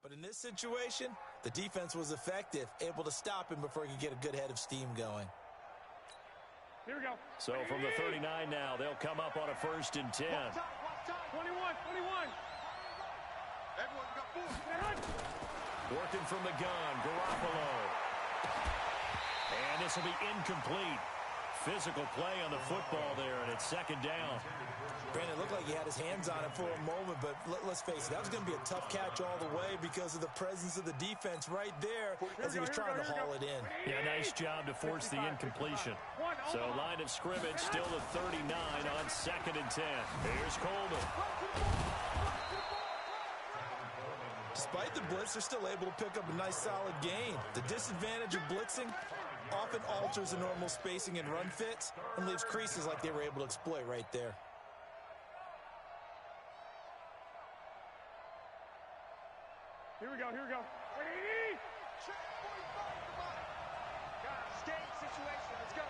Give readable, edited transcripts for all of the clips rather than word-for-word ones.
But in this situation, the defense was effective, able to stop him before he could get a good head of steam going. Here we go. So from the 39 now, they'll come up on a 1st and 10. 21, 21. Everyone got 4. Working from the gun, Garoppolo. And this will be incomplete. Physical play on the football there, and it's 2nd down. Brandon, it looked like he had his hands on it for a moment, but let's face it, that was going to be a tough catch all the way because of the presence of the defense right there as he was trying to haul it in. Yeah, nice job to force the incompletion. So line of scrimmage still the 39 on 2nd and 10. Here's Coleman. Despite the blitz, they're still able to pick up a nice solid gain. The disadvantage of blitzing often alters the normal spacing and run fits and leaves creases like they were able to exploit right there. Here we go. Check 45, come on. Stay situation, let's go.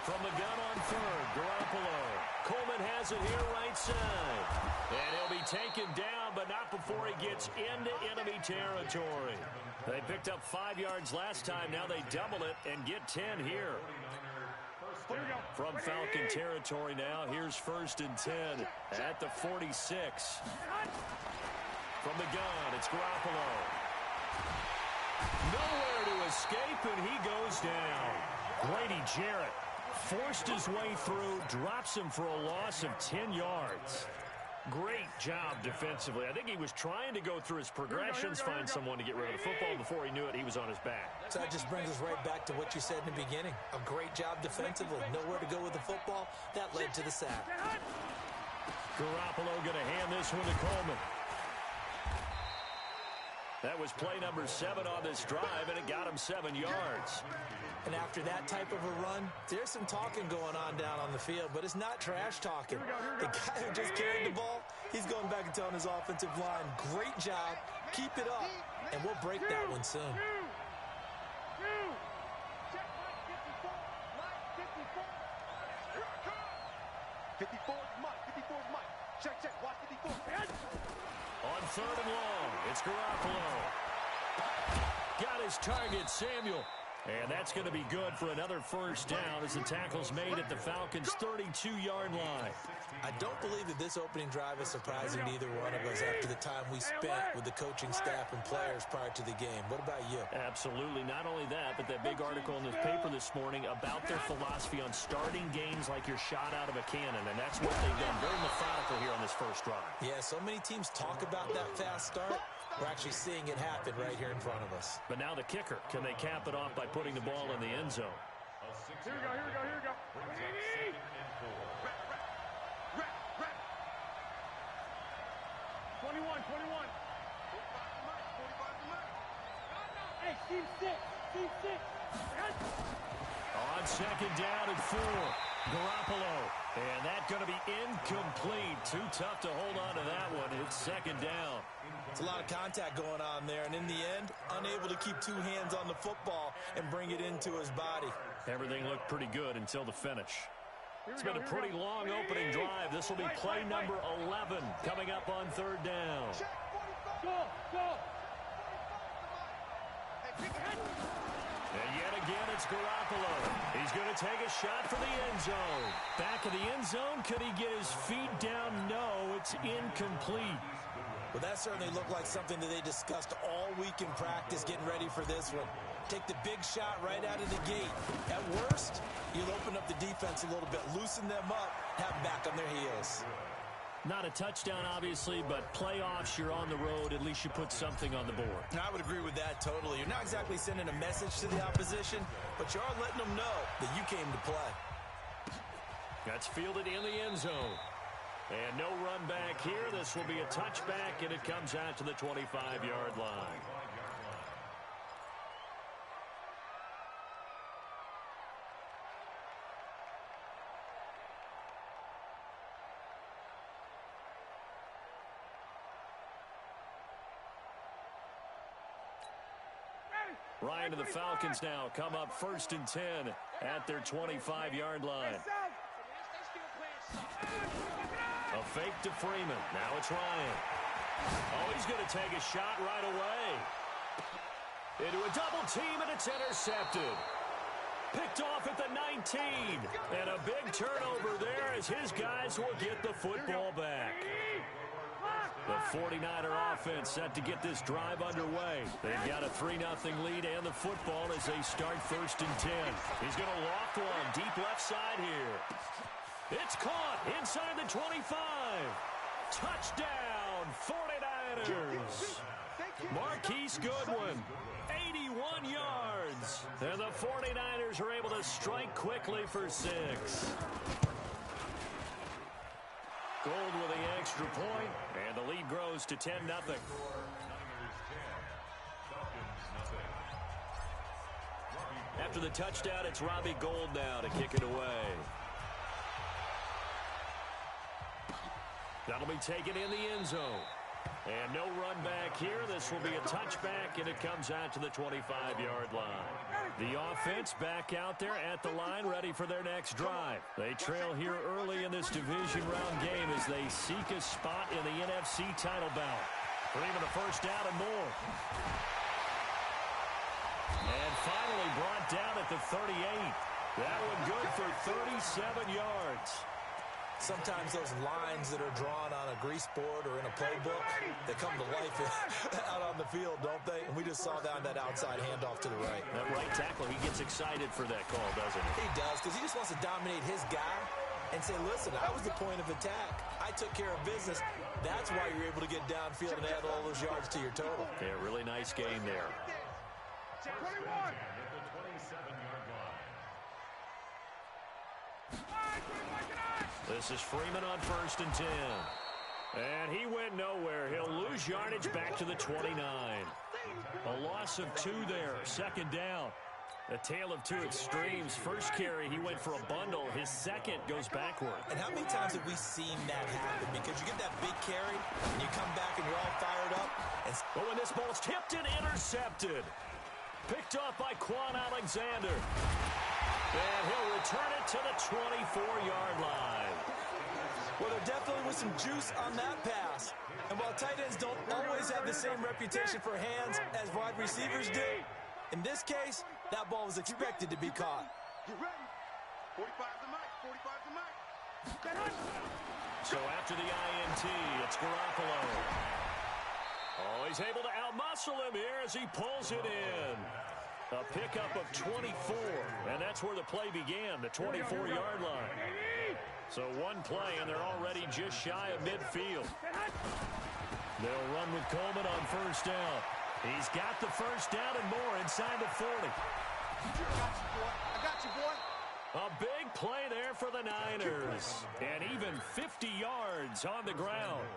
From the gun on 3rd, Garoppolo. Coleman has it here right side. And he'll be taken down, but not before he gets into enemy territory. They picked up 5 yards last time. Now they double it and get 10 here. From Falcon territory now, here's 1st and 10 at the 46. From the gun, it's Garoppolo. Nowhere to escape, and he goes down. Grady Jarrett forced his way through, drops him for a loss of 10 yards. Great job defensively. I think he was trying to go through his progressions, find someone to get rid of the football. Before he knew it, he was on his back. So that just brings us right back to what you said in the beginning. A great job defensively. Nowhere to go with the football. That led to the sack. Garoppolo going to hand this one to Coleman. That was play number 7 on this drive, and it got him 7 yards. And after that type of a run, there's some talking going on down on the field, but it's not trash talking. The guy who just carried the ball, he's going back and telling his offensive line, great job, keep it up, and we'll break that one soon. 54 is Mike. 54 is Mike. Check. Watch 54. On 3rd and long, it's Garoppolo. Got his target, Samuel. And that's going to be good for another 1st down as the tackle's made at the Falcons' 32-yard line. I don't believe that this opening drive is surprising to either one of us after the time we spent with the coaching staff and players prior to the game. What about you? Absolutely. Not only that, but that big article in the paper this morning about their philosophy on starting games like you're shot out of a cannon, and that's what they've done. Very methodical here on this first drive. Yeah, so many teams talk about that fast start. We're actually seeing it happen right here in front of us. But now the kicker. Can they cap it off by putting the ball in the end zone? Here we go. 21. Hey, team 6. On 2nd down and 4. Garoppolo. And that's going to be incomplete. Too tough to hold on to that one. It's 2nd down. It's a lot of contact going on there, and in the end, unable to keep 2 hands on the football and bring it into his body. Everything looked pretty good until the finish. It's been a pretty long opening drive. This will be play number 11 coming up on 3rd down. Go. And yet again, it's Garoppolo. He's going to take a shot for the end zone. Back of the end zone. Could he get his feet down? No, it's incomplete. Well, that certainly looked like something that they discussed all week in practice getting ready for this one. Take the big shot right out of the gate. At worst, you'll open up the defense a little bit, loosen them up, have them back on their heels. Not a touchdown, obviously, but playoffs, you're on the road. At least you put something on the board. I would agree with that totally. You're not exactly sending a message to the opposition, but you are letting them know that you came to play. That's fielded in the end zone. And no run back here. This will be a touchback, and it comes out to the 25-yard line. Ryan and the Falcons now come up 1st and 10 at their 25-yard line. A fake to Freeman. Now it's Ryan. Oh, he's going to take a shot right away. Into a double team, and it's intercepted. Picked off at the 19. And a big turnover there as his guys will get the football back. The 49er offense set to get this drive underway. They've got a 3-0 lead and the football as they start 1st and 10. He's going to loft one deep left side here. It's caught inside the 25. Touchdown, 49ers. Marquise Goodwin, 81 yards. And the 49ers are able to strike quickly for 6. Gold with the extra point, and the lead grows to 10-0. After the touchdown, it's Robbie Gould now to kick it away. That'll be taken in the end zone. And no run back here. This will be a touchback, and it comes out to the 25-yard line. The offense back out there at the line, ready for their next drive. They trail here early in this division round game as they seek a spot in the NFC title bout. Freeman a first down and more. And finally brought down at the 38. That one good for 37 yards. Sometimes those lines that are drawn on a grease board or in a playbook, they come to life out on the field, don't they? And we just saw that on that outside handoff to the right. That right tackle, he gets excited for that call, doesn't he? He does, because he just wants to dominate his guy and say, listen, I was the point of attack. I took care of business. That's why you're able to get downfield and add all those yards to your total. Yeah, really nice game there. 21. This is Freeman on 1st and 10. And he went nowhere. He'll lose yardage back to the 29. A loss of 2 there. 2nd down. A tale of 2 extremes. First carry, he went for a bundle. His second goes backward. And how many times have we seen that happen? Because you get that big carry, and you come back and you're all fired up. But when this ball's tipped and intercepted. Picked off by Quan Alexander. And he'll return it to the 24-yard line. Well, there definitely was some juice on that pass. And while tight ends don't always have the same reputation for hands as wide receivers do, in this case, that ball was expected to be caught. Get ready. 45's the mic. 45's the mic. So after the INT, it's Garoppolo. Oh, he's able to outmuscle him here as he pulls it in. A pickup of 24, and that's where the play began, the 24-yard line. So one play, and they're already just shy of midfield. They'll run with Coleman on 1st down. He's got the 1st down and more inside the 40. I got you, boy. A big play there for the Niners, and even 50 yards on the ground.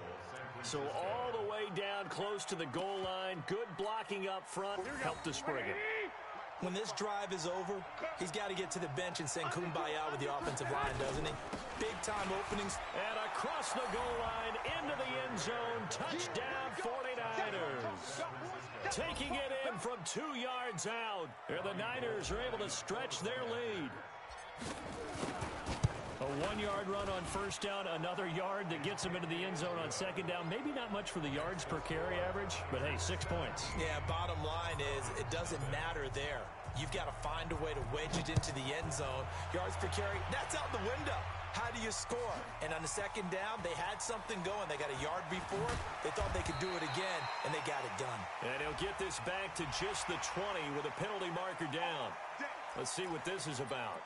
So all the way down close to the goal line. Good blocking up front helped to spring it. When this drive is over, he's got to get to the bench and sing kumbaya with the offensive line, doesn't he? Big-time openings. And across the goal line, into the end zone, touchdown 49ers. Taking it in from 2 yards out. And the Niners are able to stretch their lead. A 1-yard run on 1st down, another yard that gets him into the end zone on 2nd down. Maybe not much for the yards per carry average, but hey, 6 points. Yeah, bottom line is it doesn't matter there. You've got to find a way to wedge it into the end zone. Yards per carry, that's out the window. How do you score? And on the 2nd down, they had something going. They got a yard before. They thought they could do it again, and they got it done. And he'll get this back to just the 20 with a penalty marker down. Let's see what this is about.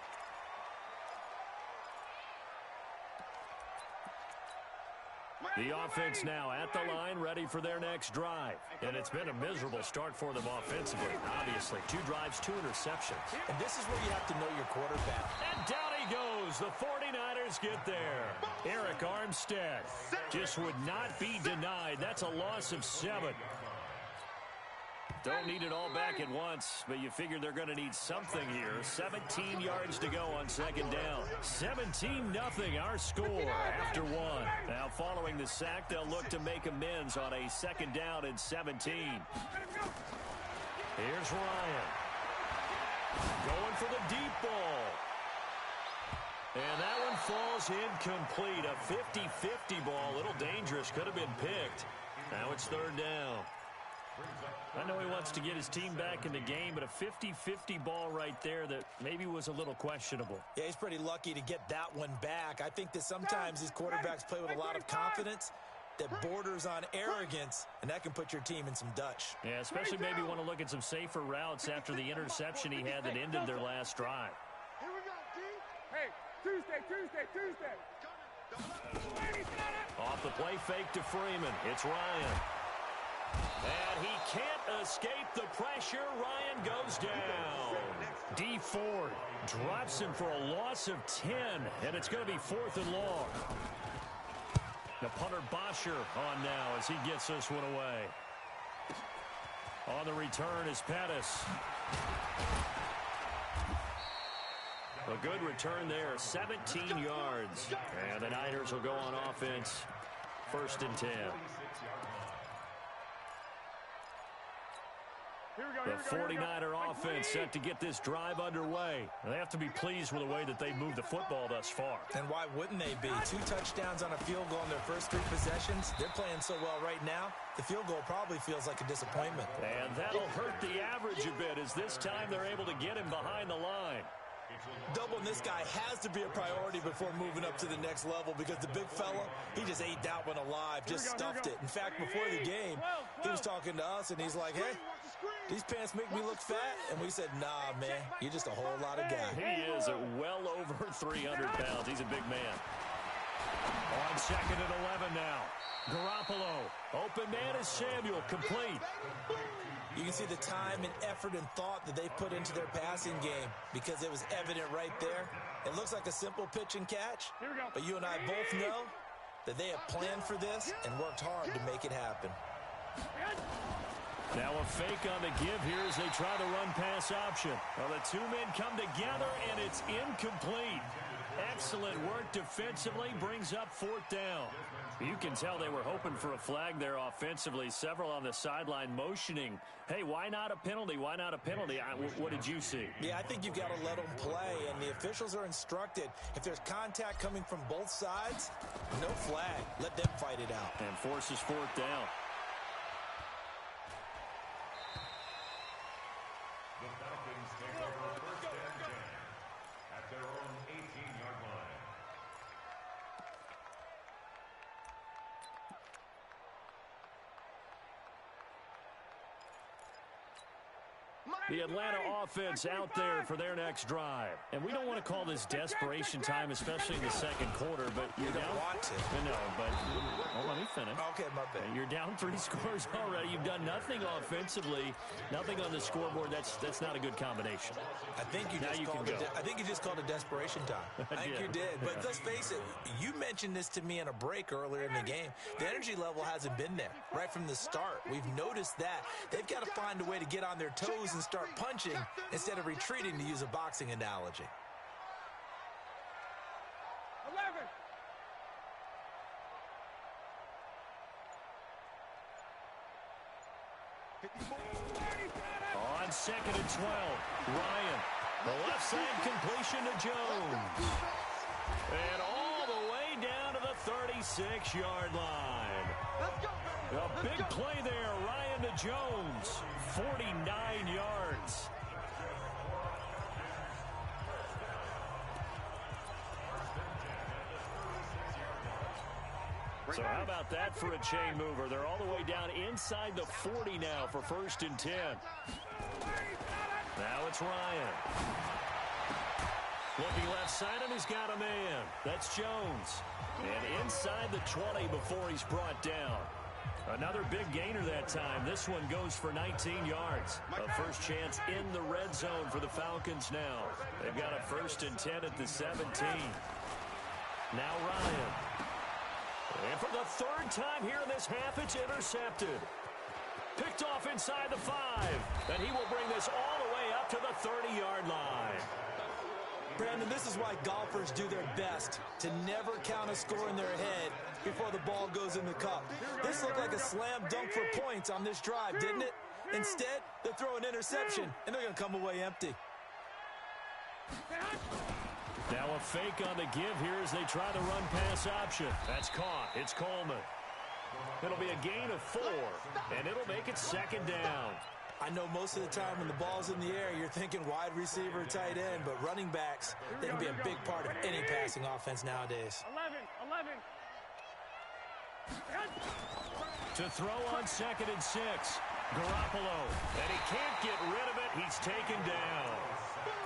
The offense now at the line, ready for their next drive. And it's been a miserable start for them offensively, obviously. 2 drives, 2 interceptions. And this is where you have to know your quarterback. And down he goes. The 49ers get there. Eric Armstead just would not be denied. That's a loss of 7. Don't need it all back at once, but you figure they're going to need something here. 17 yards to go on 2nd down. 17-0 our score after 1. Now following the sack, they'll look to make amends on a 2nd down and 17. Here's Ryan. Going for the deep ball. And that one falls incomplete. A 50-50 ball. A little dangerous. Could have been picked. Now Now it's third down. I know he wants to get his team back in the game, but a 50-50 ball right there that maybe was a little questionable. Yeah, he's pretty lucky to get that one back. I think that sometimes these quarterbacks play with a lot of confidence that borders on arrogance, and that can put your team in some Dutch. Yeah, especially maybe want to look at some safer routes after the interception he had that ended their last drive. Here we go, D. Hey, Tuesday. Off the play fake to Freeman. It's Ryan. And he can't escape the pressure. Ryan goes down. D. Ford drops him for a loss of 10, and it's going to be 4th and long. The punter Bosher on now as he gets this one away. On the return is Pettis. A good return there, 17 yards. And the Niners will go on offense, 1st and 10. The 49er offense set to get this drive underway. They have to be pleased with the way that they moved the football thus far. And why wouldn't they be? 2 touchdowns on a field goal in their first 3 possessions. They're playing so well right now, the field goal probably feels like a disappointment. And that'll hurt the average a bit as this time they're able to get him behind the line. Doubling this guy has to be a priority before moving up to the next level because the big fella, he just ate that one alive, just stuffed it. In fact, before the game, he was talking to us, and he's like, hey, these pants make me look fat. And we said, nah, man, you're just a whole lot of guy. He is at well over 300 pounds. He's a big man. On 2nd and 11 now. Garoppolo. Open man is Samuel. Complete. You can see the time and effort and thought that they put into their passing game because it was evident right there. It looks like a simple pitch and catch, but you and I both know that they have planned for this and worked hard to make it happen. Now a fake on the give here as they try the run-pass option. Well, the 2 men come together, and it's incomplete. Excellent work defensively, brings up 4th down. You can tell they were hoping for a flag there offensively. Several on the sideline motioning, hey, why not a penalty? Why not a penalty? What did you see? Yeah, I think you've got to let them play, and the officials are instructed. If there's contact coming from both sides, no flag. Let them fight it out. And forces 4th down. The Falcons take over 1st and 10 at their own 18-yard line. The Atlanta offense out there for their next drive. And we don't want to call this desperation time, especially in the 2nd quarter, but You don't want to. No, but let me finish. Okay, my bad. You're down 3 scores already. You've done nothing offensively, nothing on the scoreboard. That's not a good combination. I think you just called it desperation time. I think you did. But let's face it, you mentioned this to me in a break earlier in the game. The energy level hasn't been there right from the start. We've noticed that. They've got to find a way to get on their toes and start punching instead of retreating, to use a boxing analogy. 11. On 2nd and 12, Ryan. The left side completion to Jones. And all the way down to the 36-yard line. A big play there, Ryan to Jones. 49 yards. So how about that for a chain mover? They're all the way down inside the 40 now for 1st and 10. Now it's Ryan. Looking left side, and he's got a man. That's Jones. And inside the 20 before he's brought down. Another big gainer that time. This one goes for 19 yards. A first chance in the red zone for the Falcons now. They've got a 1st and 10 at the 17. Now Ryan. And for the 3rd time here in this half, it's intercepted. Picked off inside the 5. And he will bring this all the way up to the 30-yard line. Brandon, this is why golfers do their best to never count a score in their head before the ball goes in the cup. This looked like a slam dunk for points on this drive, didn't it? Instead, they throw an interception, and they're going to come away empty. Now a fake on the give here as they try the run-pass option. That's caught. It's Coleman. It'll be a gain of 4, and it'll make it second down. I know most of the time when the ball's in the air, you're thinking wide receiver, tight end, but running backs, they can be a big part of any passing offense nowadays. 11. To throw on 2nd and 6. Garoppolo, and he can't get rid of it. He's taken down.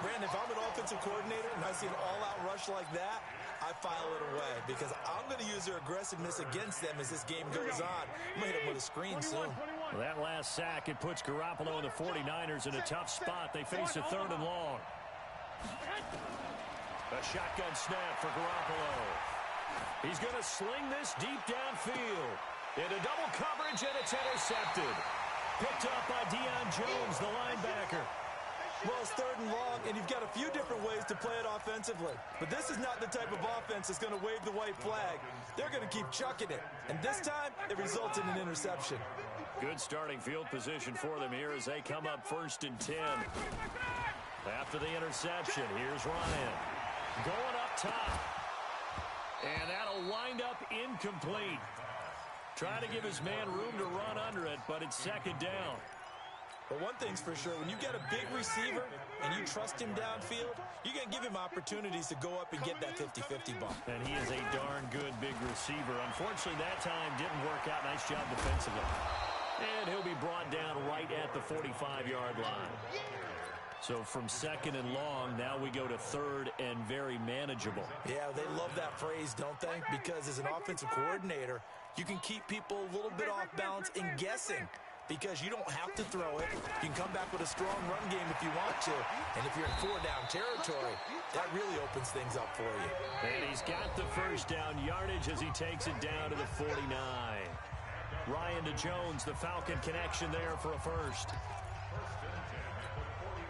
Brandon, if I'm an offensive coordinator and I see an all-out rush like that, I file it away because I'm going to use their aggressiveness against them as this game goes on. I'm going to hit them with a screen soon. Well, that last sack, it puts Garoppolo and the 49ers in a tough spot. They face a 3rd and long. A shotgun snap for Garoppolo. He's going to sling this deep downfield. Into double coverage, and it's intercepted. Picked up by Deion Jones, the linebacker. Well, it's 3rd and long, and you've got a few different ways to play it offensively. But this is not the type of offense that's going to wave the white flag. They're going to keep chucking it. And this time, it results in an interception. Good starting field position for them here as they come up 1st and 10. After the interception, here's Ryan. Going up top. And that'll wind up incomplete. Trying to give his man room to run under it, but it's 2nd down. But one thing's for sure, when you get a big receiver and you trust him downfield, you're going to give him opportunities to go up and get that 50-50 ball. And he is a darn good big receiver. Unfortunately, that time didn't work out. Nice job defensively. And he'll be brought down right at the 45-yard line. So from 2nd and long, now we go to 3rd and very manageable. Yeah, they love that phrase, don't they? Because as an offensive coordinator, you can keep people a little bit off balance and guessing. Because you don't have to throw it. You can come back with a strong run game if you want to. And if you're in 4-down territory, that really opens things up for you. And he's got the 1st down yardage as he takes it down to the 49. Ryan to Jones, the Falcon connection there for a 1st.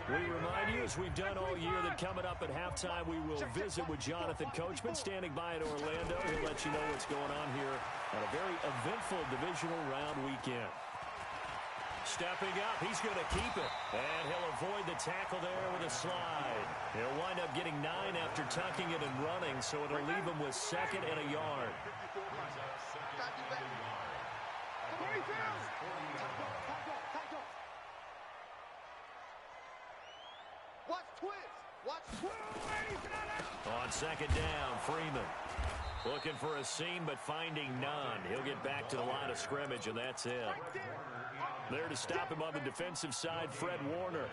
We remind you, as we've done all year, that coming up at halftime, we will visit with Jonathan Coachman, standing by in Orlando. He'll let you know what's going on here on a very eventful divisional round weekend. Stepping up, he's going to keep it. And he'll avoid the tackle there with a slide. He'll wind up getting 9 after tucking it and running, so it'll leave him with 2nd and a yard. On 2nd down, Freeman. Looking for a seam, but finding none. He'll get back to the line of scrimmage, and that's it. There to stop him on the defensive side, Fred Warner.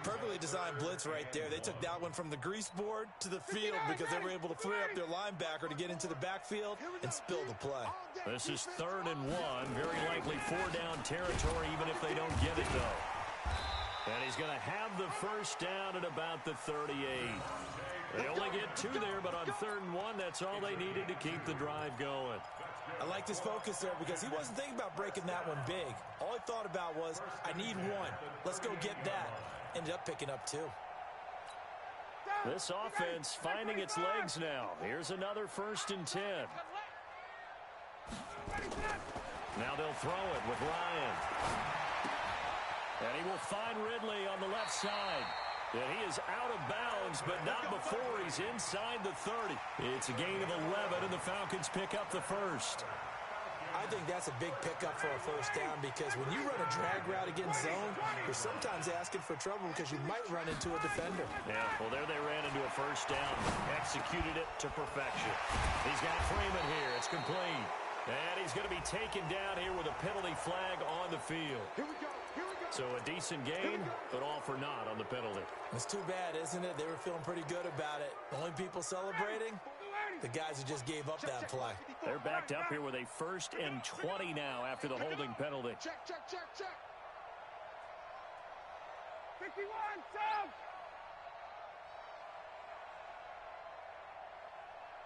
Perfectly designed blitz right there. They took that one from the grease board to the field because they were able to free up their linebacker to get into the backfield and spill the play. This is 3rd and 1. Very likely 4-down territory, even if they don't get it, though. And he's going to have the 1st down at about the 38. They only get 2 there, but on 3rd and 1, that's all they needed to keep the drive going. I liked his focus there because he wasn't thinking about breaking that one big. All he thought about was, I need 1. Let's go get that. Ended up picking up 2. This offense finding its legs now. Here's another 1st and 10. Now they'll throw it with Ryan. And he will find Ridley on the left side. And he is out of bounds, but not before he's inside the 30. It's a gain of 11, and the Falcons pick up the 1st. I think that's a big pickup for a 1st down because when you run a drag route against zone, you're sometimes asking for trouble because you might run into a defender. Yeah, well, there they ran into a 1st down. Executed it to perfection. He's got Freeman here. It's complete. And he's going to be taken down here with a penalty flag on the field. Here we go. So a decent gain, but all for naught on the penalty. It's too bad, isn't it? They were feeling pretty good about it. The only people celebrating, the guys who just gave up that play. They're backed up here with a 1st and 20 now after the holding penalty. Check. 51, Sam!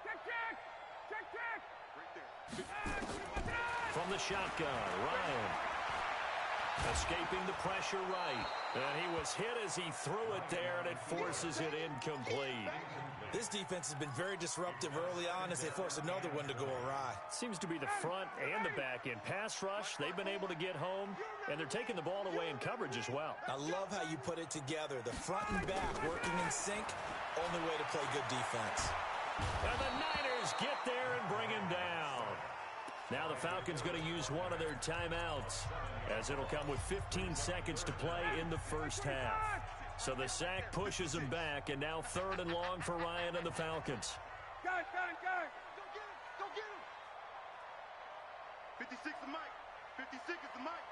Check! From the shotgun, Ryan. Escaping the pressure right. And he was hit as he threw it there, and it forces it incomplete. This defense has been very disruptive early on as they force another one to go awry. Seems to be the front and the back end. Pass rush, they've been able to get home, and they're taking the ball away in coverage as well. I love how you put it together. The front and back working in sync, only way to play good defense. And the Niners get there and bring him down. Now the Falcons going to use one of their timeouts, as it'll come with 15 seconds to play in the first half. So the sack pushes them back, and now 3rd and long for Ryan and the Falcons. Got it. Go get him. 56 is Mike. 56 is the Mike.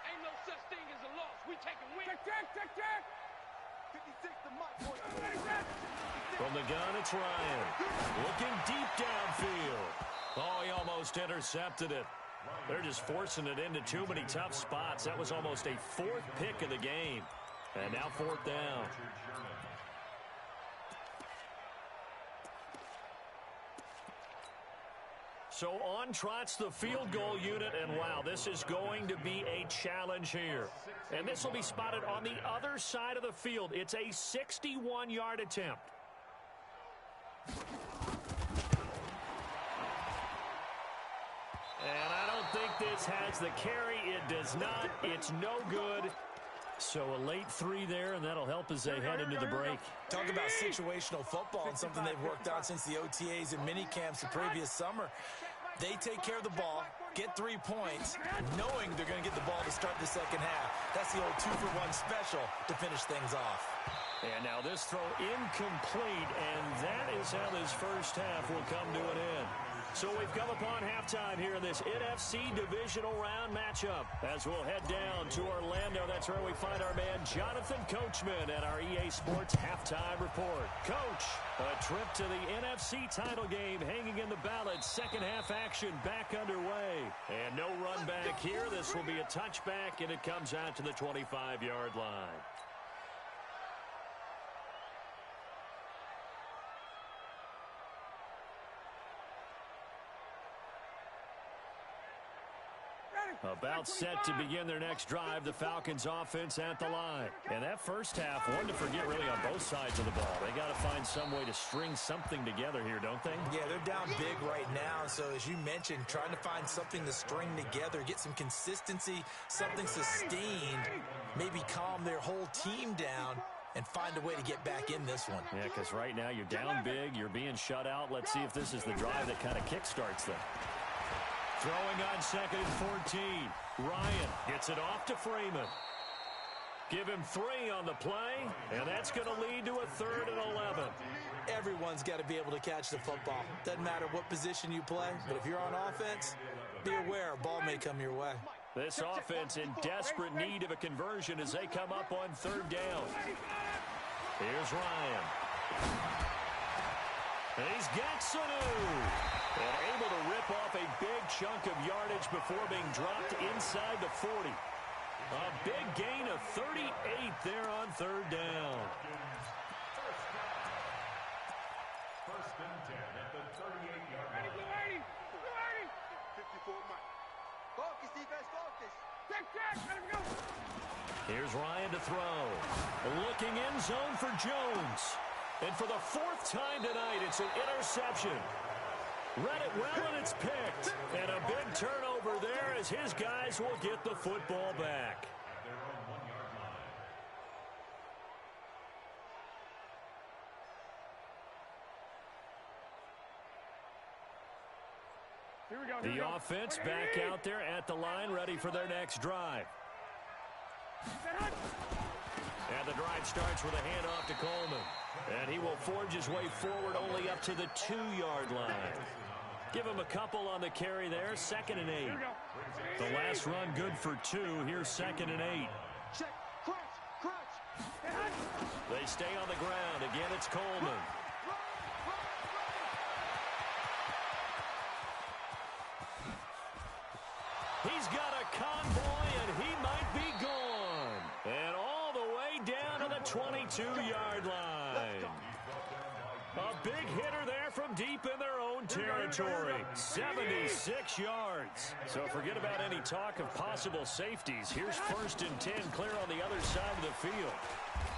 Ain't no such thing as a loss. We taking win. Check. 56 the Mike, boy. From the gun, it's Ryan. Looking deep downfield. Oh, he almost intercepted it. They're just forcing it into too many tough spots. That was almost a 4th pick of the game. And now 4th down. So on trots the field goal unit, and wow, this is going to be a challenge here. And this will be spotted on the other side of the field. It's a 61-yard attempt. And I don't think this has the carry. It does not. It's no good. So a late 3 there, and that'll help as they head into the break. Talk about situational football and something they've worked on since the OTAs and mini camps the previous summer. They take care of the ball, get 3 points, knowing they're going to get the ball to start the second half. That's the old 2-for-1 special to finish things off. And now this throw incomplete, and that is how this first half will come to an end. So we've come upon halftime here in this NFC Divisional Round matchup. As we'll head down to Orlando, that's where we find our man Jonathan Coachman at our EA Sports Halftime Report. Coach, a trip to the NFC title game hanging in the balance. Second half action back underway. And no run back here. This will be a touchback, and it comes out to the 25-yard line. About set to begin their next drive, the Falcons offense at the line. And that first half, one to forget really on both sides of the ball. They got to find some way to string something together here, don't they? Yeah, they're down big right now. So as you mentioned, trying to find something to string together, get some consistency, something sustained, maybe calm their whole team down and find a way to get back in this one. Yeah, because right now you're down big, you're being shut out. Let's see if this is the drive that kind of kickstarts them. Throwing on 2nd and 14. Ryan gets it off to Freeman. Give him 3 on the play, and that's going to lead to a 3rd and 11. Everyone's got to be able to catch the football. Doesn't matter what position you play, but if you're on offense, be aware a ball may come your way. This offense in desperate need of a conversion as they come up on 3rd down. Here's Ryan. And he's got Sanu. And able to rip off a big chunk of yardage before being dropped inside the 40. A big gain of 38 there on 3rd down. First and 10 at the 38-yard line. Ready. 54 Mike. Focus, defense, focus. Check. Let him go. Here's Ryan to throw. Looking in zone for Jones. And for the 4th time tonight, it's an interception. Read it well, and it's picked. And a big turnover there as his guys will get the football back. At their own 1-yard line. Here we go. The offense back out there at the line, ready for their next drive. And the drive starts with a handoff to Coleman. And he will forge his way forward only up to the 2-yard line. Give him a couple on the carry there, 2nd and 8. The last run good for 2. Here's 2nd and 8. Check, crunch. They stay on the ground. Again, it's Coleman. He's got a convoy, and he might be gone. And all the way down to the 22-yard line. A big hitter there from deep in their own territory. 76 yards. So forget about any talk of possible safeties. Here's 1st and 10 clear on the other side of the field.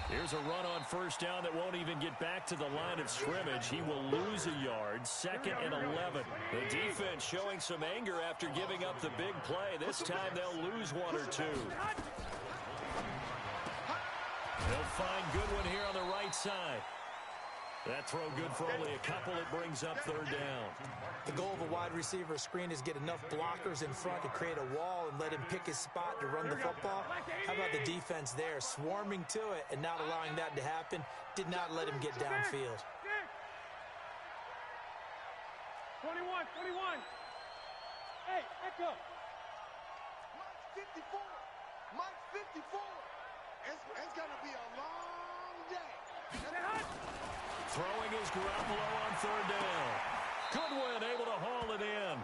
Here's a run on 1st down that won't even get back to the line of scrimmage. He will lose a yard. 2nd and 11. The defense showing some anger after giving up the big play. This time they'll lose 1 or 2. They'll find Goodwin here on the right side. That throw good for only a couple. It brings up third down. The goal of a wide receiver screen is get enough blockers in front to create a wall and let him pick his spot to run the football. How about the defense there, swarming to it and not allowing that to happen? Did not let him get downfield. 21. Hey, echo. Mike's 54. Mike's 54. It's going to be a long day. Throwing is Garoppolo on third down. Goodwin able to haul it in.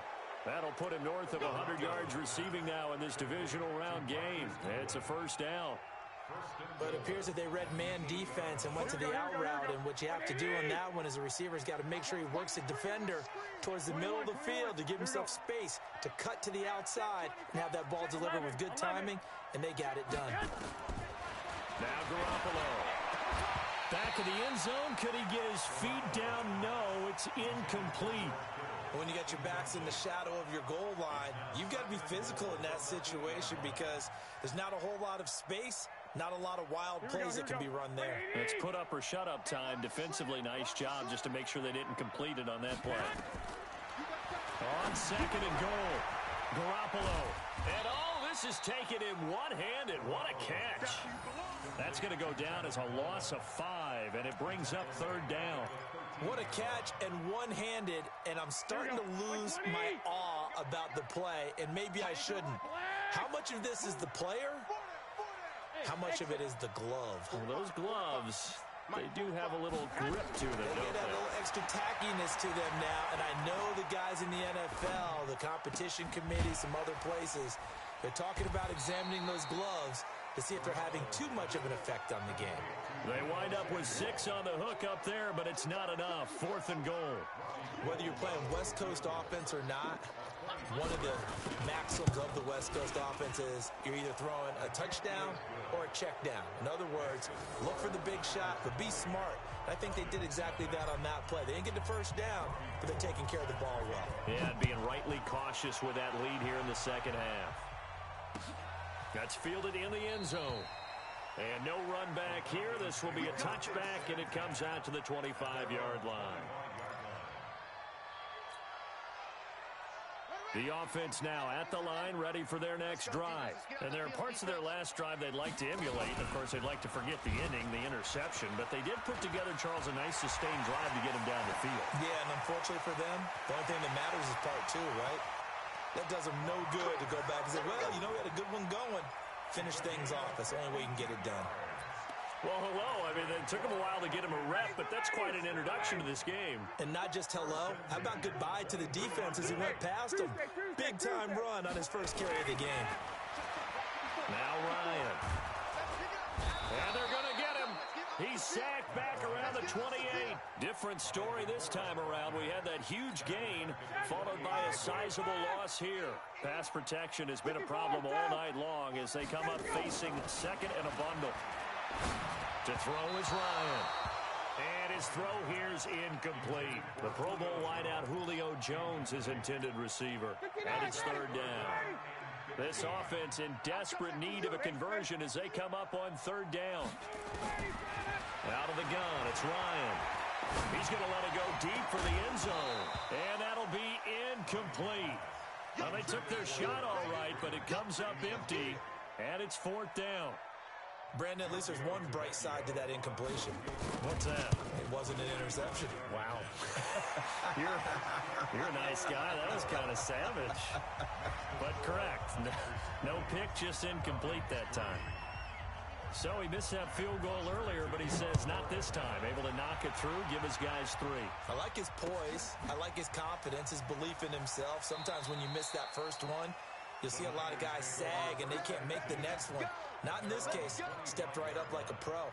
That'll put him north of 100 yards receiving now in this divisional round game. It's a first down. But it appears that they read man defense and went to the out route, and what you have to do on that one is the receiver's got to make sure he works the defender towards the middle of the field to give himself space to cut to the outside and have that ball delivered with good timing, and they got it done. Now Garoppolo. Back of the end zone. Could he get his feet down? No, it's incomplete. When you got your backs in the shadow of your goal line, you've got to be physical in that situation because there's not a whole lot of space, not a lot of wild plays that can be run there. It's put up or shut up time. Defensively, nice job just to make sure they didn't complete it on that play. On second and goal, Garoppolo. And all this is taken in one-handed. What a catch. That's going to go down as a loss of 5, and it brings up third down. What a catch and one-handed, and I'm starting to lose my awe about the play, and maybe I shouldn't. How much of this is the player? How much of it is the glove? Well, those gloves, they do have a little grip to them, They don't get a little extra tackiness to them now, and I know the guys in the NFL, the competition committee, some other places, they're talking about examining those gloves to see if they're having too much of an effect on the game. They wind up with 6 on the hook up there, but it's not enough. 4th and goal. Whether you're playing West Coast offense or not, one of the maxims of the West Coast offense is you're either throwing a touchdown or a check down. In other words, look for the big shot, but be smart. I think they did exactly that on that play. They didn't get the first down, but they're taking care of the ball well. Yeah, and being rightly cautious with that lead here in the second half. That's fielded in the end zone. And no run back here. This will be a touchback, and it comes out to the 25-yard line. The offense now at the line, ready for their next drive. And there are parts of their last drive they'd like to emulate. Of course, they'd like to forget the inning, the interception. But they did put together, Charles, a nice sustained drive to get him down the field. Yeah, and unfortunately for them, the only thing that matters is part 2, right? That does them no good to go back and say, well, you know, we had a good one going. Finish things off. That's the only way you can get it done. Well, hello. I mean, it took him a while to get him a rep, but that's quite an introduction to this game. And not just hello. How about goodbye to the defense as he went past him? Big-time run on his first carry of the game. Now Ryan. And they're going to get him. He's sacked back around the 28. Different story this time around. We had that huge gain followed by a sizable loss here. Pass protection has been a problem all night long as they come up facing second and a bundle. To throw is Ryan. And his throw here's incomplete. The Pro Bowl wideout Julio Jones is intended receiver. And it's third down. This offense in desperate need of a conversion as they come up on third down. Out of the gun, it's Ryan. He's going to let it go deep for the end zone. And that'll be incomplete. Now, they took their shot all right, but it comes up empty. And it's 4th down. Brandon, at least there's one bright side to that incompletion. What's that? It wasn't an interception. Wow. You're a nice guy. That was kind of savage. But correct. No pick, just incomplete that time. So he missed that field goal earlier, but he says not this time. Able to knock it through, give his guys 3. I like his poise. I like his confidence, his belief in himself. Sometimes when you miss that first one, you'll see a lot of guys sag and they can't make the next one. Not in this case. Stepped right up like a pro.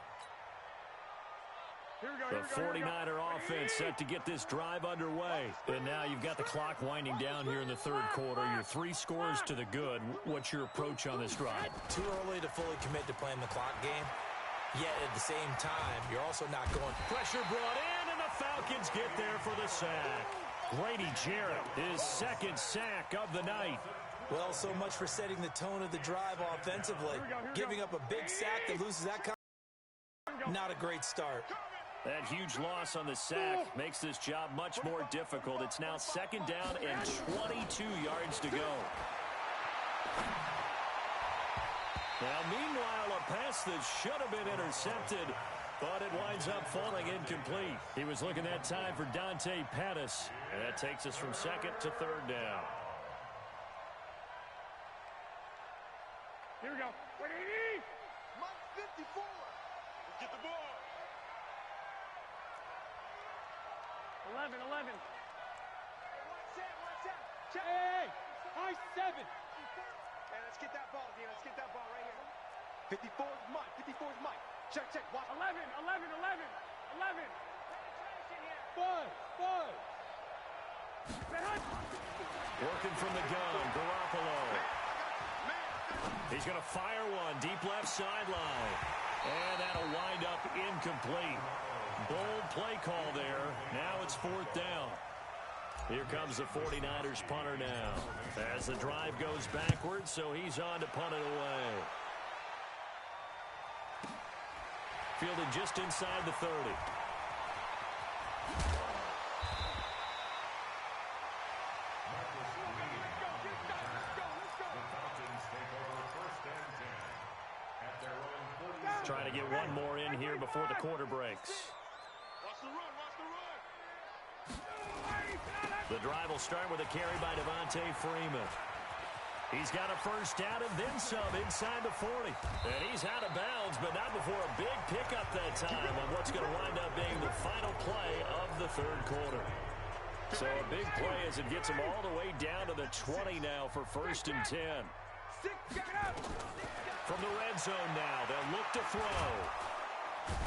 The 49er offense set to get this drive underway. And now you've got the clock winding down here in the third quarter. Your 3 scores to the good. What's your approach on this drive? Too early to fully commit to playing the clock game. Yet at the same time, you're also not going. Pressure brought in, and the Falcons get there for the sack. Grady Jarrett, his 2nd sack of the night. Well, so much for setting the tone of the drive offensively. Giving up a big sack that loses that kind. Not a great start. That huge loss on the sack makes this job much more difficult. It's now 2nd down and 22 yards to go. Now, meanwhile, a pass that should have been intercepted, but it winds up falling incomplete. He was looking that time for Dante Pettis, and that takes us from 2nd to 3rd down. Here we go. Mike 54. Let's get the ball. 11. Watch out. Check. Hey, high 7. Hey, let's get that ball, D. Let's get that ball right here. 54 is Mike. 54 is Mike. Check. Watch. 11. 5. Working from the gun, Garoppolo. He's going to fire one deep left sideline. And that'll wind up incomplete. Bold play call there. Now it's 4th down. Here comes the 49ers punter now. As the drive goes backwards, so he's on to punt it away. Fielded just inside the 30. Trying to get one more in here before the quarter breaks. Watch the run. The drive will start with a carry by Devontae Freeman. He's got a 1st down and then some inside the 40. And he's out of bounds, but not before a big pickup that time on what's going to wind up being the final play of the 3rd quarter. So a big play as it gets him all the way down to the 20 now for 1st and 10. From the red zone now, they'll look to throw.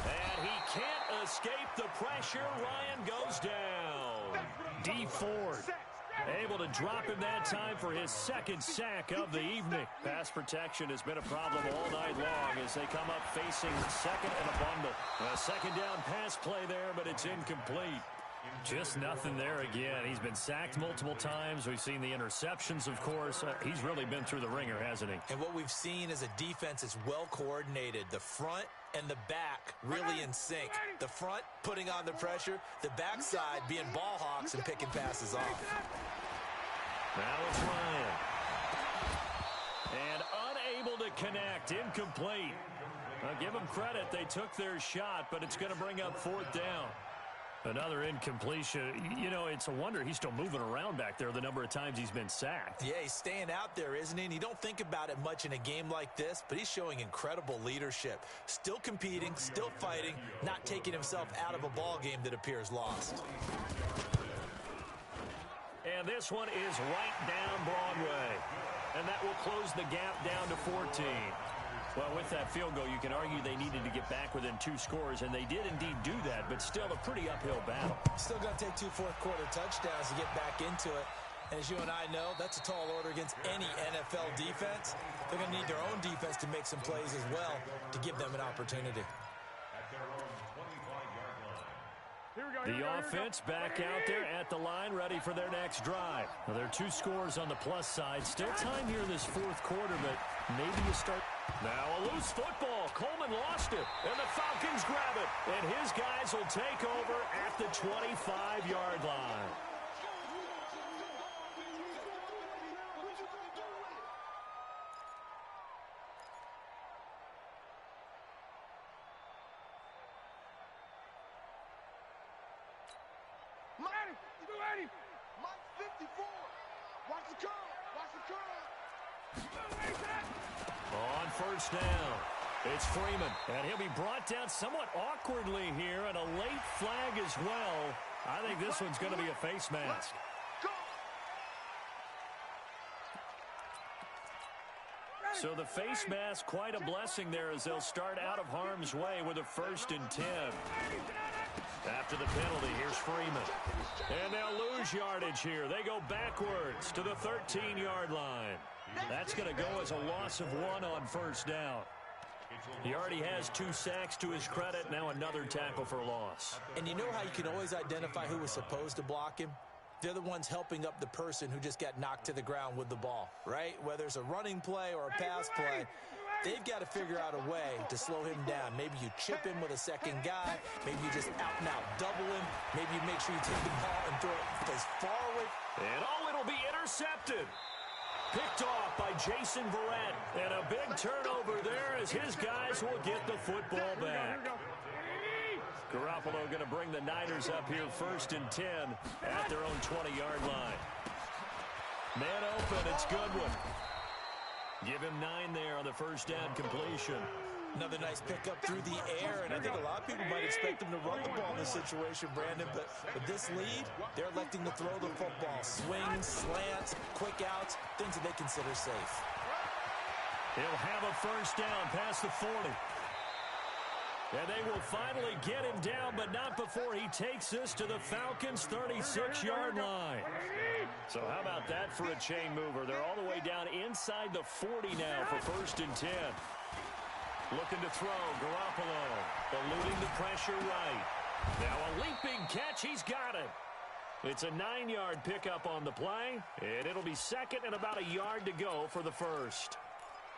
And he can't escape the pressure. Ryan goes down. D. Ford able to drop him that time for his 2nd sack of the evening. Pass protection has been a problem all night long as they come up facing 2nd and a bundle. A 2nd down pass play there, but it's incomplete. Just nothing there again. He's been sacked multiple times. We've seen the interceptions, of course. He's really been through the ringer, hasn't he? And what we've seen is a defense is well coordinated. The front and the back really in sync. The front putting on the pressure, the backside being ball hawks and picking passes off. Now it's Ryan. And unable to connect, incomplete. I'll give them credit. They took their shot, but it's going to bring up 4th down. Another incompletion. You know, it's a wonder he's still moving around back there the number of times he's been sacked. Yeah, he's staying out there, isn't he? And you don't think about it much in a game like this, but he's showing incredible leadership. Still competing, still fighting, not taking himself out of a ball game that appears lost. And this one is right down Broadway. And that will close the gap down to 14. Well, with that field goal, you can argue they needed to get back within 2 scores, and they did indeed do that, but still a pretty uphill battle. Still going to take 2 fourth-quarter touchdowns to get back into it. And as you and I know, that's a tall order against any NFL defense. They're going to need their own defense to make some plays as well to give them an opportunity. The offense back out there at the line, ready for their next drive. Well, there are 2 scores on the plus side. Still time here this 4th quarter, but maybe you start. Now a loose football. Coleman lost it, and the Falcons grab it. And his guys will take over at the 25-yard line. Mike 54. Watch the curl. On 1st down, it's Freeman. And he'll be brought down somewhat awkwardly here, and a late flag as well. I think this one's going to be a face mask. So the face mask, quite a blessing there as they'll start out of harm's way with a 1st and 10. After the penalty, here's Freeman. And they'll lose yardage here. They go backwards to the 13-yard line. That's going to go as a loss of 1 on 1st down. He already has 2 sacks to his credit. Now another tackle for loss. And you know how you can always identify who was supposed to block him? They're the ones helping up the person who just got knocked to the ground with the ball, right? Whether it's a running play or a pass play, They've got to figure out a way to slow him down. Maybe you chip him with a second guy. Maybe you just out-and-out double him. Maybe you make sure you take the ball and throw it as far away. And it'll be intercepted. Picked off by Jason Verrett. And a big turnover there as his guys will get the football back. Garoppolo going to bring the Niners up here 1st and 10 at their own 20-yard line. Man open, it's Goodwin. Give him 9 there on the first down completion. Another nice pickup through the air, and I think a lot of people might expect him to run the ball in this situation, Brandon, but with this lead, they're electing to throw the football. Swings, slants, quick outs, things that they consider safe. He'll have a first down past the 40. And they will finally get him down, but not before he takes this to the Falcons' 36-yard line. So how about that for a chain mover? They're all the way down inside the 40 now for 1st and 10. Looking to throw, Garoppolo, eluding the pressure right. Now a leaping catch, he's got it. It's a 9-yard pickup on the play, and it'll be 2nd and about a yard to go for the first.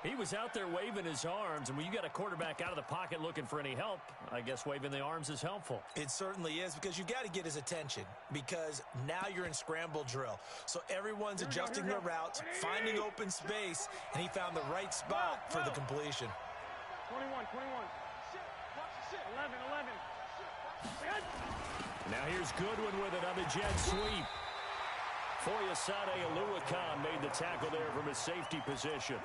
He was out there waving his arms, and when you got a quarterback out of the pocket looking for any help, I guess waving the arms is helpful. It certainly is, because you got to get his attention, because now you're in scramble drill. So everyone's adjusting their routes, finding open space, and he found the right spot for the completion. 21. 11. Now here's Goodwin with it on the jet sweep. Foyesade Aluakan made the tackle there from his safety position.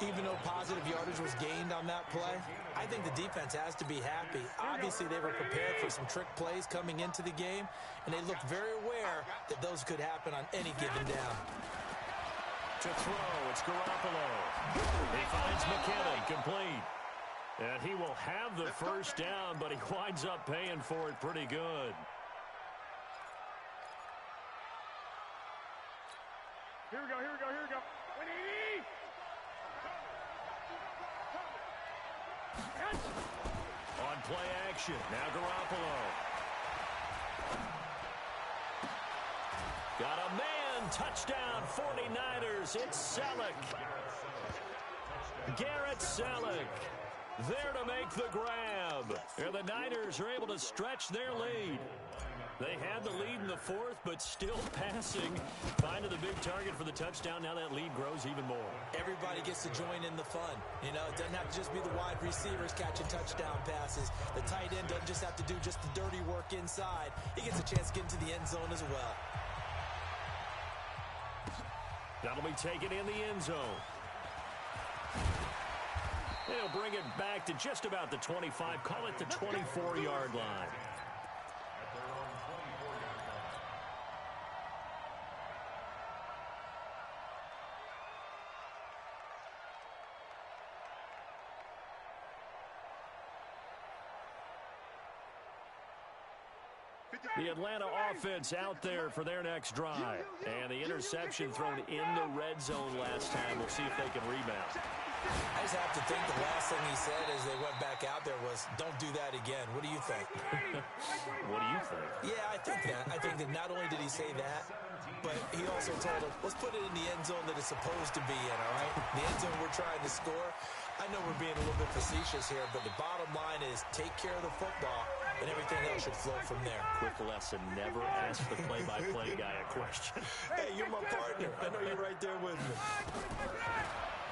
Even though positive yardage was gained on that play, I think the defense has to be happy. Obviously, they were prepared for some trick plays coming into the game, and they looked very aware that those could happen on any given down. To throw, it's Garoppolo. He finds McKinnon, complete. And he will have the first down, but he winds up paying for it pretty good. Here we go. 180. On play action, now Garoppolo. Got a man, touchdown, 49ers, it's Selleck. Garrett Selleck there to make the grab. And the Niners are able to stretch their lead. They had the lead in the 4th, but still passing. Finding the big target for the touchdown. Now that lead grows even more. Everybody gets to join in the fun. You know, it doesn't have to just be the wide receivers catching touchdown passes. The tight end doesn't just have to do just the dirty work inside. He gets a chance to get into the end zone as well. That'll be taken in the end zone. They'll bring it back to just about the 25. Call it the 24-yard line. The Atlanta offense out there for their next drive. And the interception thrown in the red zone last time. We'll see if they can rebound. I just have to think the last thing he said as they went back out there was, don't do that again. What do you think? What do you think? Yeah, I think that. I think that not only did he say that, but he also told him, let's put it in the end zone that it's supposed to be in, all right? The end zone we're trying to score. I know we're being a little bit facetious here, but the bottom line is take care of the football, and everything else should flow from there. Quick lesson, never ask the play-by-play guy a question. Hey, you're my partner. I know you're right there with me.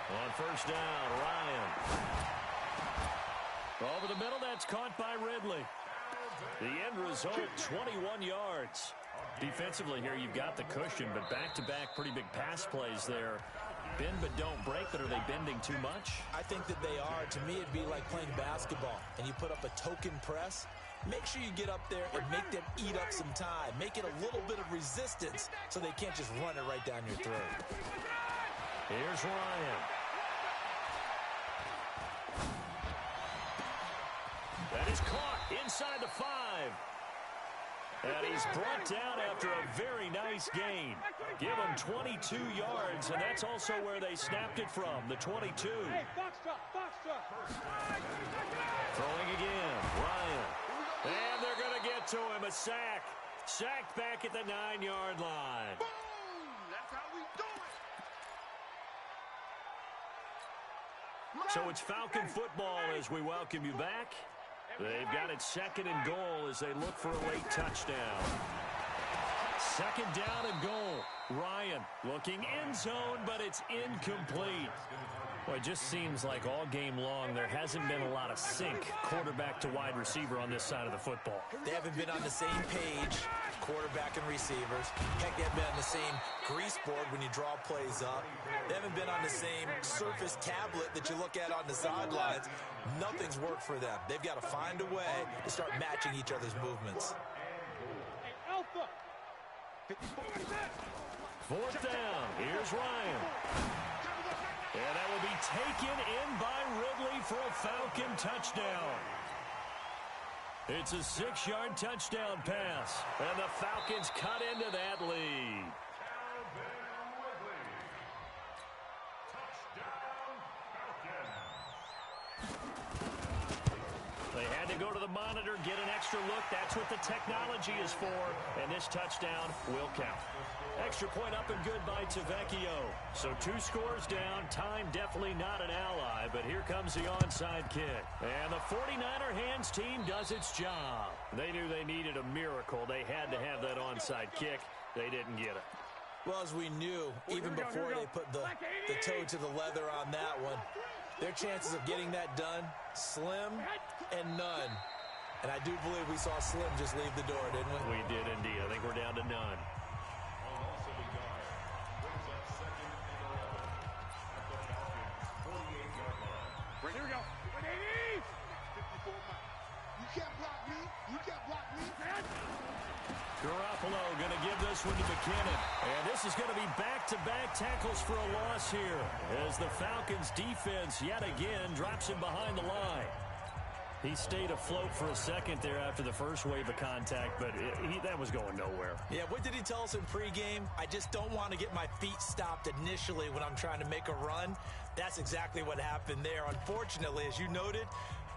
On first down, Ryan. Over the middle, that's caught by Ridley. The end result, 21 yards. Defensively here, you've got the cushion, but back-to-back pretty big pass plays there. Bend but don't break, but are they bending too much? I think that they are. To me, it'd be like playing basketball, and you put up a token press. Make sure you get up there and make them eat up some time. Make it a little bit of resistance so they can't just run it right down your throat. Here's Ryan. That is caught inside the 5. And he's brought down after a very nice gain. Give him 22 yards, and that's also where they snapped it from, the 22. Throwing again, Ryan. And they're going to get to him, a sack. Sacked back at the 9-yard line. Boom! That's how we do it. So it's Falcon football as we welcome you back. They've got it 2nd and goal as they look for a late touchdown. 2nd down and goal. Ryan looking end zone, but it's incomplete. Well, it just seems like all game long there hasn't been a lot of sync quarterback to wide receiver on this side of the football. They haven't been on the same page, quarterback and receivers. Heck, they haven't been on the same grease board when you draw plays up. They haven't been on the same Surface tablet that you look at on the sidelines. Nothing's worked for them. They've got to find a way to start matching each other's movements. Alpha. 4th down. Here's Ryan. And that will be taken in by Ridley for a Falcon touchdown. It's a 6-yard touchdown pass. And the Falcons cut into that lead. They had to go to the monitor, get an extra look. That's what the technology is for. And this touchdown will count. Extra point up and good by Tavecchio. So 2 scores down. Time definitely not an ally, but here comes the onside kick. And the 49er hands team does its job. They knew they needed a miracle. They had to have that onside kick. They didn't get it. Well, as we knew, even before they put the toe to the leather on that one, their chances of getting that done, slim and none. And I do believe we saw Slim just leave the door, didn't we? We did indeed. I think we're down to none. Here we go. 180. 54 miles. You can't block me. You can't block me. Garoppolo going to give this one to McKinnon. And this is going to be back-to-back tackles for a loss here as the Falcons defense yet again drops him behind the line. He stayed afloat for a second there after the first wave of contact, but that was going nowhere. Yeah, what did he tell us in pregame? I just don't want to get my feet stopped initially when I'm trying to make a run. That's exactly what happened there. Unfortunately, as you noted,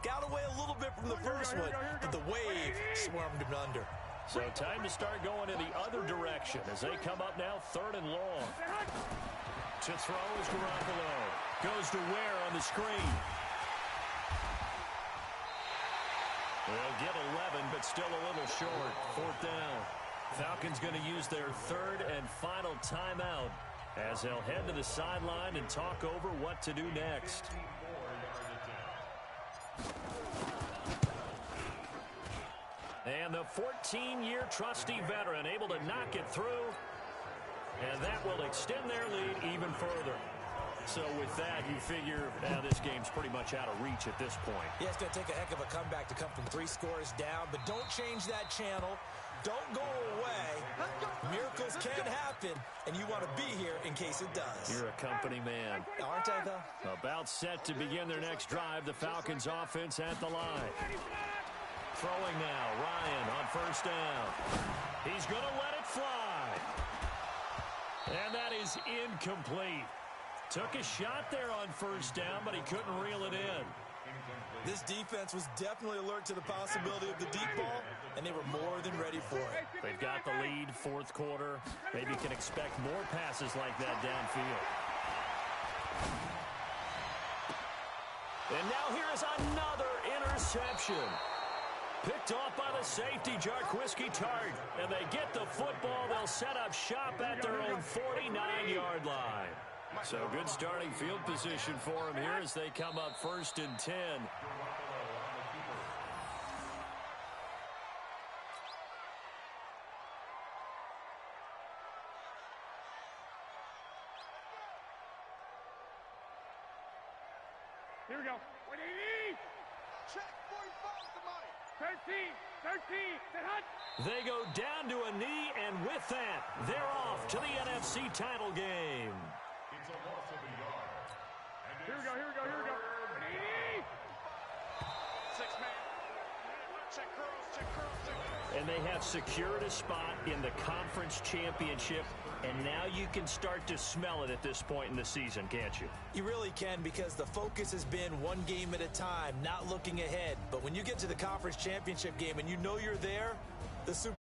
got away a little bit from the first one, but the wave swarmed him under. So time to start going in the other direction as they come up now 3rd and long. To throw is Garoppolo. Goes to Ware on the screen. They'll get 11, but still a little short. 4th down. Falcons going to use their 3rd and final timeout as they'll head to the sideline and talk over what to do next. And the 14-year trusty veteran able to knock it through. And that will extend their lead even further. So with that, you figure this game's pretty much out of reach at this point. Yeah, it's going to take a heck of a comeback to come from 3 scores down, but don't change that channel. Don't go away. Miracles can happen, and you want to be here in case it does. You're a company man. Aren't I, though? About set to begin their next drive. The Falcons offense at the line. Throwing now. Ryan on 1st down. He's going to let it fly. And that is incomplete. Took a shot there on 1st down, but he couldn't reel it in. This defense was definitely alert to the possibility of the deep ball, and they were more than ready for it. They've got the lead, 4th quarter. Maybe can expect more passes like that downfield. And now here is another interception. Picked off by the safety, Jarquiski Tart. And they get the football. They'll set up shop at their own 49-yard line. So good starting field position for them here as they come up 1st and 10. Here we go. 180. Check 45 somebody. 13. Set hut. They go down to a knee, and with that, they're off to the NFC title game. It's a loss of a yard. Here we go. 180. 6-man. Check curls. And they have secured a spot in the conference championship, and now you can start to smell it at this point in the season, can't you? You really can, because the focus has been one game at a time, not looking ahead. But when you get to the conference championship game and you know you're there, the Super